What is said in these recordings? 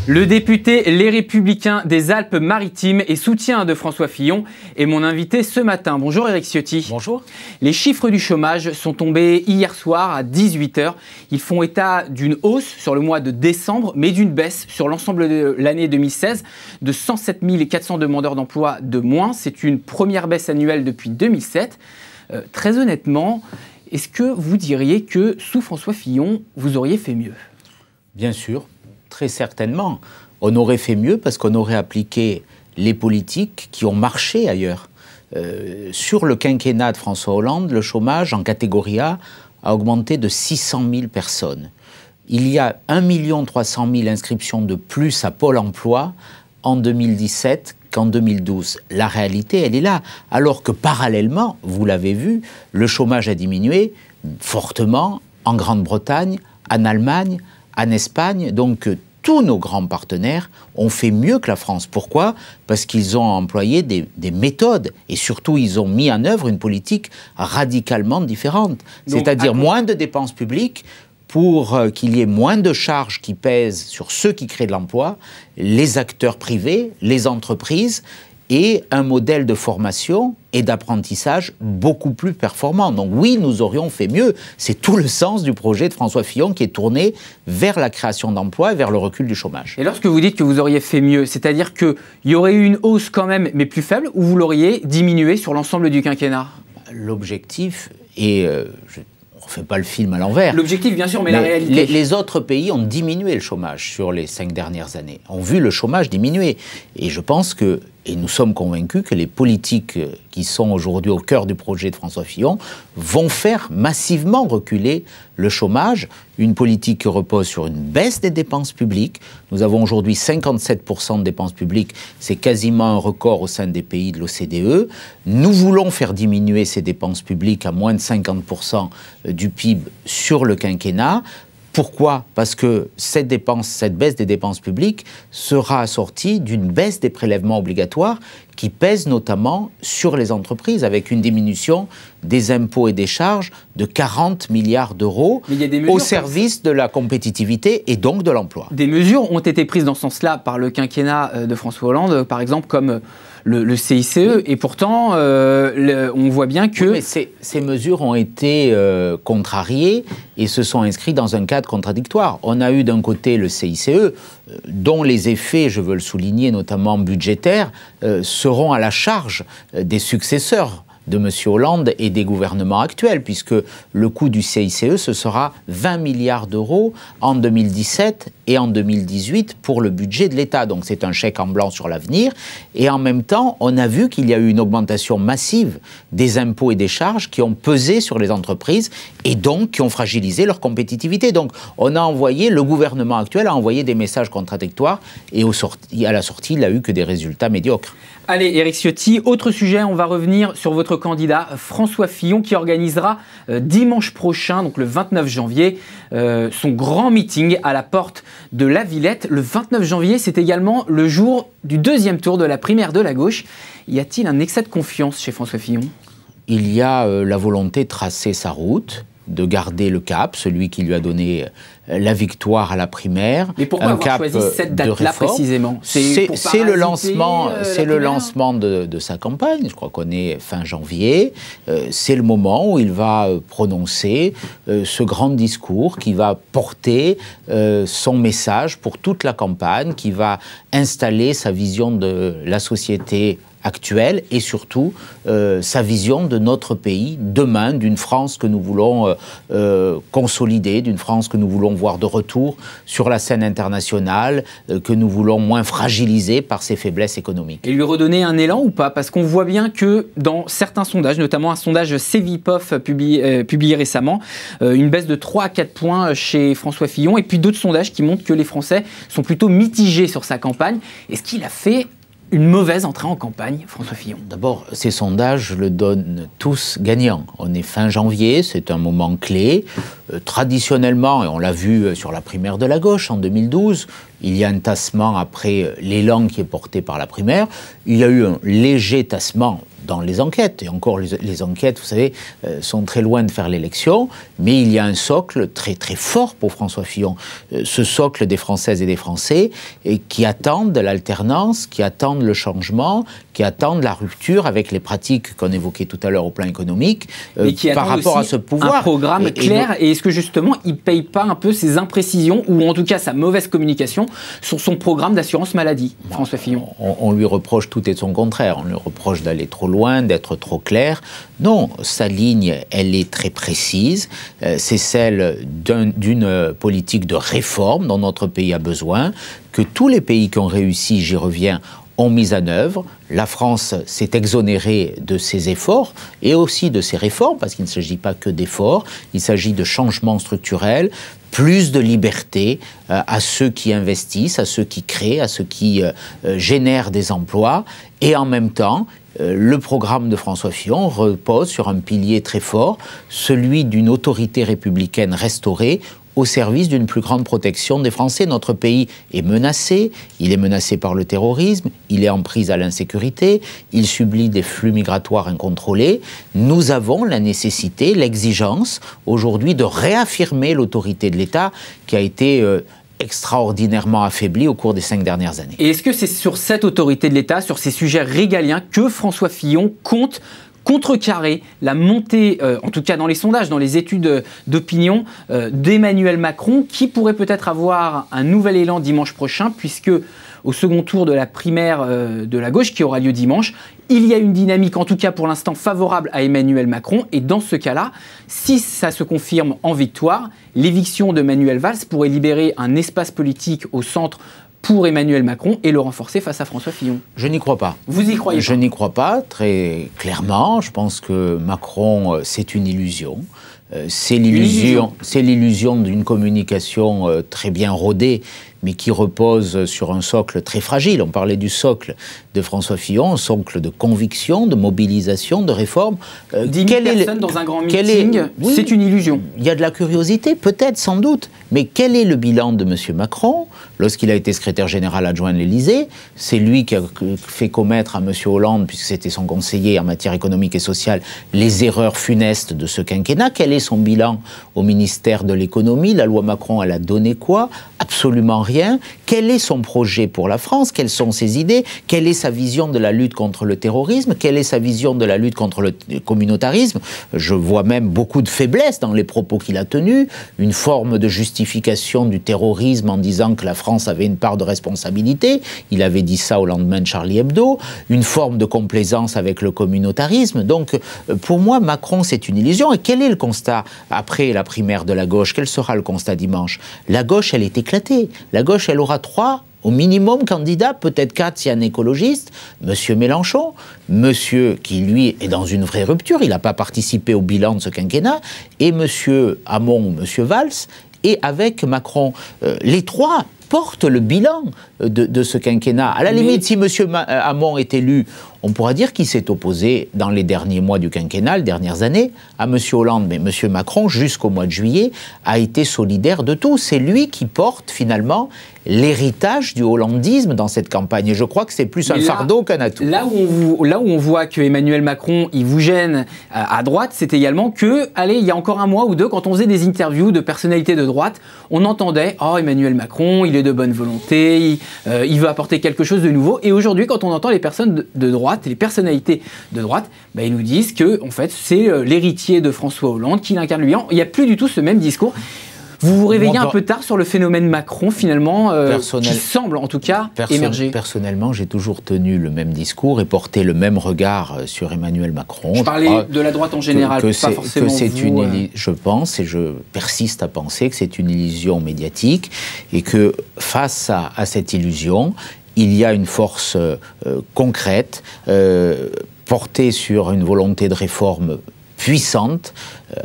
Le député Les Républicains des Alpes-Maritimes et soutien de François Fillon est mon invité ce matin. Bonjour Éric Ciotti. Bonjour. Les chiffres du chômage sont tombés hier soir à 18 h. Ils font état d'une hausse sur le mois de décembre, mais d'une baisse sur l'ensemble de l'année 2016 de 107 400 demandeurs d'emploi de moins. C'est une première baisse annuelle depuis 2007. Très honnêtement, est-ce que vous diriez que sous François Fillon, vous auriez fait mieux ? Bien sûr. Très certainement, on aurait fait mieux parce qu'on aurait appliqué les politiques qui ont marché ailleurs. Sur le quinquennat de François Hollande, le chômage en catégorie A a augmenté de 600 000 personnes. Il y a 1 300 000 inscriptions de plus à Pôle emploi en 2017 qu'en 2012. La réalité, elle est là. Alors que parallèlement, vous l'avez vu, le chômage a diminué fortement en Grande-Bretagne, en Allemagne, en Espagne. Donc tous nos grands partenaires ont fait mieux que la France. Pourquoi ? Parce qu'ils ont employé des méthodes et surtout ils ont mis en œuvre une politique radicalement différente. C'est-à-dire moins de dépenses publiques pour qu'il y ait moins de charges qui pèsent sur ceux qui créent de l'emploi, les acteurs privés, les entreprises, et un modèle de formation et d'apprentissage beaucoup plus performant. Donc oui, nous aurions fait mieux. C'est tout le sens du projet de François Fillon qui est tourné vers la création d'emplois et vers le recul du chômage. Et lorsque vous dites que vous auriez fait mieux, c'est-à-dire qu'il y aurait eu une hausse quand même, mais plus faible, ou vous l'auriez diminué sur l'ensemble du quinquennat ? L'objectif est... on ne fait pas le film à l'envers. L'objectif, bien sûr, mais la réalité. Les autres pays ont diminué le chômage sur les 5 dernières années, ont vu le chômage diminuer. Et je pense que, et nous sommes convaincus que les politiques qui sont aujourd'hui au cœur du projet de François Fillon vont faire massivement reculer le chômage. Une politique qui repose sur une baisse des dépenses publiques. Nous avons aujourd'hui 57% de dépenses publiques. C'est quasiment un record au sein des pays de l'OCDE. Nous voulons faire diminuer ces dépenses publiques à moins de 50% du PIB sur le quinquennat. Pourquoi ? Parce que cette baisse des dépenses publiques sera assortie d'une baisse des prélèvements obligatoires qui pèsent notamment sur les entreprises, avec une diminution des impôts et des charges de 40 milliards d'euros au service de la compétitivité et donc de l'emploi. Des mesures ont été prises dans ce sens-là par le quinquennat de François Hollande, par exemple comme le CICE, et pourtant on voit bien que... Oui, mais ces mesures ont été contrariées et se sont inscrites dans un cadre contradictoire. On a eu d'un côté le CICE, dont les effets, je veux le souligner, notamment budgétaires, seront à la charge des successeurs de M. Hollande et des gouvernements actuels, puisque le coût du CICE, ce sera 20 milliards d'euros en 2017 et en 2018 pour le budget de l'État. Donc c'est un chèque en blanc sur l'avenir. Et en même temps, on a vu qu'il y a eu une augmentation massive des impôts et des charges qui ont pesé sur les entreprises et donc qui ont fragilisé leur compétitivité. Donc on a envoyé, le gouvernement actuel a envoyé des messages contradictoires et à la sortie, il n'a eu que des résultats médiocres. Allez, Éric Ciotti, autre sujet, on va revenir sur votre candidat François Fillon qui organisera dimanche prochain, donc le 29 janvier, son grand meeting à la porte de la Villette. Le 29 janvier, c'est également le jour du deuxième tour de la primaire de la gauche. Y a-t-il un excès de confiance chez François Fillon ? Il y a la volonté de tracer sa route, de garder le cap, celui qui lui a donné la victoire à la primaire. Mais pourquoi avoir choisi cette date-là précisément ? C'est le lancement de sa campagne. Je crois qu'on est fin janvier. C'est le moment où il va prononcer ce grand discours qui va porter son message pour toute la campagne, qui va installer sa vision de la société actuelle et surtout sa vision de notre pays demain, d'une France que nous voulons consolider, d'une France que nous voulons voir de retour sur la scène internationale, que nous voulons moins fragiliser par ses faiblesses économiques. Et lui redonner un élan ou pas ? Parce qu'on voit bien que dans certains sondages, notamment un sondage Cevipof publié récemment, une baisse de 3 à 4 points chez François Fillon, et puis d'autres sondages qui montrent que les Français sont plutôt mitigés sur sa campagne. Est-ce qu'il a fait une mauvaise entrée en campagne, François Fillon? D'abord, ces sondages le donnent tous gagnants. On est fin janvier, c'est un moment clé. Traditionnellement, et on l'a vu sur la primaire de la gauche en 2012, il y a un tassement après l'élan qui est porté par la primaire. Il y a eu un léger tassement, dans les enquêtes. Et encore, les enquêtes, vous savez, sont très loin de faire l'élection, mais il y a un socle très très fort pour François Fillon. Ce socle des Françaises et des Français et qui attendent de l'alternance, qui attendent le changement, qui attendent la rupture avec les pratiques qu'on évoquait tout à l'heure au plan économique, par rapport à ce pouvoir. Un programme clair, et est-ce que justement il ne paye pas un peu ses imprécisions, ou en tout cas sa mauvaise communication sur son programme d'assurance maladie, François Fillon? On lui reproche tout et son contraire. On lui reproche d'aller trop loin, d'être trop clair. Non, sa ligne, elle est très précise. C'est celle d'une politique de réforme dont notre pays a besoin, que tous les pays qui ont réussi, j'y reviens, ont mis en œuvre. La France s'est exonérée de ses efforts et aussi de ses réformes, parce qu'il ne s'agit pas que d'efforts, il s'agit de changements structurels, plus de liberté à ceux qui investissent, à ceux qui créent, à ceux qui génèrent des emplois. Et en même temps, le programme de François Fillon repose sur un pilier très fort, celui d'une autorité républicaine restaurée, au service d'une plus grande protection des Français. Notre pays est menacé, il est menacé par le terrorisme, il est en prise à l'insécurité, il subit des flux migratoires incontrôlés. Nous avons la nécessité, l'exigence, aujourd'hui, de réaffirmer l'autorité de l'État qui a été extraordinairement affaiblie au cours des 5 dernières années. Et est-ce que c'est sur cette autorité de l'État, sur ces sujets régaliens, que François Fillon compte contrecarrer la montée, en tout cas dans les sondages, dans les études d'opinion, d'Emmanuel Macron, qui pourrait peut-être avoir un nouvel élan dimanche prochain, puisque au second tour de la primaire de la gauche, qui aura lieu dimanche, il y a une dynamique, en tout cas pour l'instant, favorable à Emmanuel Macron. Et dans ce cas-là, si ça se confirme en victoire, l'éviction de Manuel Valls pourrait libérer un espace politique au centre pour Emmanuel Macron et le renforcer face à François Fillon. Je n'y crois pas. Vous y croyez pas? Je n'y crois pas, très clairement. Je pense que Macron, c'est une illusion. C'est l'illusion d'une communication très bien rodée, mais qui repose sur un socle très fragile. On parlait du socle de François Fillon, un socle de conviction, de mobilisation, de réforme. 10 000 personnes dans un grand meeting, oui, c'est une illusion. Il y a de la curiosité, peut-être, sans doute. Mais quel est le bilan de M. Macron lorsqu'il a été secrétaire général adjoint de l'Élysée? C'est lui qui a fait commettre à M. Hollande, puisque c'était son conseiller en matière économique et sociale, les erreurs funestes de ce quinquennat. Quel est son bilan au ministère de l'économie? La loi Macron, elle a donné quoi? Absolument rien. Quel est son projet pour la France? Quelles sont ses idées? Quelle est sa vision de la lutte contre le terrorisme? Quelle est sa vision de la lutte contre le communautarisme? Je vois même beaucoup de faiblesses dans les propos qu'il a tenus. Une forme de justification du terrorisme en disant que la France avait une part de responsabilité. Il avait dit ça au lendemain de Charlie Hebdo. Une forme de complaisance avec le communautarisme. Donc, pour moi, Macron, c'est une illusion. Et quel est le constat après la primaire de la gauche? Quel sera le constat dimanche? La gauche, elle est éclatée. La gauche, elle aura 3 au minimum candidats, peut-être 4 si un écologiste, Monsieur Mélenchon, Monsieur qui lui est dans une vraie rupture, il n'a pas participé au bilan de ce quinquennat, et Monsieur Hamon, Monsieur Valls, et avec Macron. Les 3 portent le bilan de ce quinquennat. À la limite, si Monsieur Hamon est élu, on pourra dire qu'il s'est opposé dans les derniers mois du quinquennat, les dernières années, à M. Hollande. Mais M. Macron, jusqu'au mois de juillet, a été solidaire de tout. C'est lui qui porte finalement l'héritage du hollandisme dans cette campagne. Et je crois que c'est plus un fardeau qu'un atout. Là où on voit que Emmanuel Macron, il vous gêne à droite, c'est également que, allez, il y a encore 1 mois ou 2, quand on faisait des interviews de personnalités de droite, on entendait « Oh, Emmanuel Macron, il est de bonne volonté, il veut apporter quelque chose de nouveau ». Et aujourd'hui, quand on entend les personnes de droite, les personnalités de droite, bah, ils nous disent que en fait, c'est l'héritier de François Hollande, qu'il incarne lui. Il n'y a plus du tout ce même discours. Vous vous réveillez un peu tard sur le phénomène Macron, finalement, qui semble en tout cas émerger. Personnellement, j'ai toujours tenu le même discours et porté le même regard sur Emmanuel Macron. Je parlais de la droite en général, pas forcément vous. Je pense et je persiste à penser que c'est une illusion médiatique et que face à cette illusion, il y a une force concrète, portée sur une volonté de réforme puissante,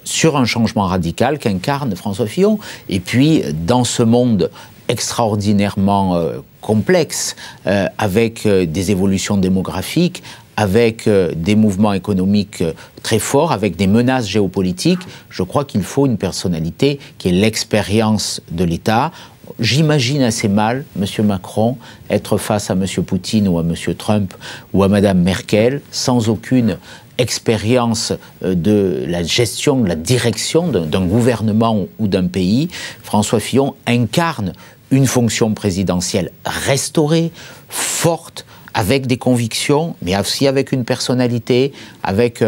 sur un changement radical qu'incarne François Fillon. Et puis, dans ce monde extraordinairement complexe, avec des évolutions démographiques, avec des mouvements économiques très forts, avec des menaces géopolitiques, je crois qu'il faut une personnalité qui ait l'expérience de l'État. J'imagine assez mal M. Macron être face à M. Poutine ou à M. Trump ou à Mme Merkel sans aucune expérience de la gestion, de la direction d'un gouvernement ou d'un pays. François Fillon incarne une fonction présidentielle restaurée, forte, avec des convictions, mais aussi avec une personnalité, avec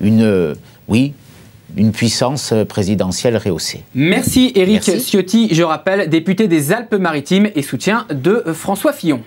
une puissance présidentielle rehaussée. Merci Éric Ciotti, je rappelle, député des Alpes-Maritimes et soutien de François Fillon.